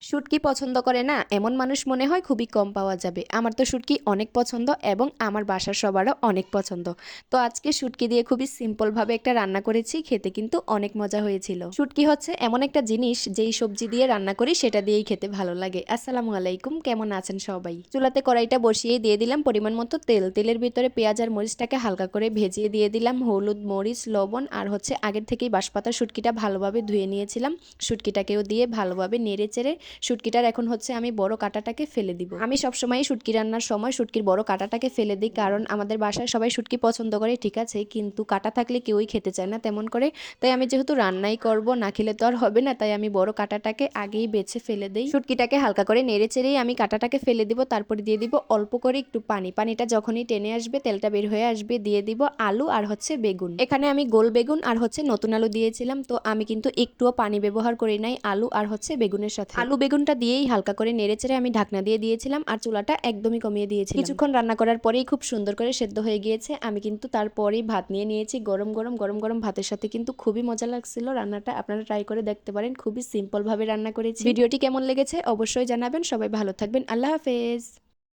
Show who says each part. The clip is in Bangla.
Speaker 1: শুটকি পছন্দ করে না এমন মানুষ মনে হয় খুবই কম পাওয়া যাবে। আমার তো শুটকি অনেক পছন্দ এবং আমার বাসার সবারও অনেক পছন্দ। তো আজকে শুটকি দিয়ে খুবই সিম্পলভাবে একটা রান্না করেছি, খেতে কিন্তু অনেক মজা হয়েছিল। শুটকি হচ্ছে এমন একটা জিনিস যেই সবজি দিয়ে রান্না করি সেটা দিয়েই খেতে ভালো লাগে। আসসালামু আলাইকুম, কেমন আছেন সবাই? চুলাতে কড়াইটা বসিয়ে দিয়ে দিলাম পরিমাণ মতো তেল। তেলের ভিতরে পেঁয়াজ আর মরিচটাকে হালকা করে ভেজিয়ে দিয়ে দিলাম হলুদ, মরিচ, লবণ আর হচ্ছে আগের থেকেই বাঁশপাতা শুটকিটা ভালোভাবে ধুয়ে নিয়েছিলাম। শুটকিটাকেও দিয়ে ভালোভাবে নেড়ে চেড়ে শুটকিটার এখন হচ্ছে আমি বড় কাঁটাটাকে ফেলে দিব। আমি সবসময় শুটকি রান্নার সময় শুটকির বড় কাঁটাটাকে ফেলে দিই, কারণ আমাদের বাসায় সবাই শুটকি পছন্দ করে ঠিক আছে, কিন্তু কাঁটা থাকলে কেউই খেতে চায় না তেমন করে। তাই আমি যেহেতু রান্নাই করব, না খেলে তো আর হবে না, তাই আমি বড় কাঁটাটাকে আগেই বেছে ফেলে দিই। শুটকিটাকে হালকা করে নেড়ে চেড়েই আমি কাঁটাটাকে ফেলে দিব। তারপরে দিয়ে দিব অল্প করে একটু পানি। পানিটা যখনই টেনে আসবে, তেলটা বের হয়ে আসবে, দিয়ে দিব আলু আর হচ্ছে বেগুন। এখানে আমি গোল বেগুন আর হচ্ছে নতুন আলু দিয়েছিলাম, তো আমি কিন্তু একটুও পানি ব্যবহার করি নাই আলু আর হচ্ছে বেগুনের সাথে। আলু বেগুনটা দিয়েই হালকা করে নেড়েচেড়ে আমি ঢাকনা দিয়ে দিয়েছিলাম আর চুলাটা একদমই কমিয়ে দিয়েছিলাম। কিছুক্ষণ রান্না করার পরেই খুব সুন্দর করে সেদ্ধ হয়ে গিয়েছে। আমি কিন্তু তারপরেই ভাত নিয়ে নিয়েছি গরম গরম গরম গরম ভাতের সাথে, কিন্তু খুবই মজা লাগছিল রান্নাটা। আপনারা ট্রাই করে দেখতে পারেন, খুবই সিম্পল ভাবে রান্না করেছি। ভিডিওটি কেমন লেগেছে অবশ্যই জানাবেন। সবাই ভালো থাকবেন, আল্লাহ হাফেজ।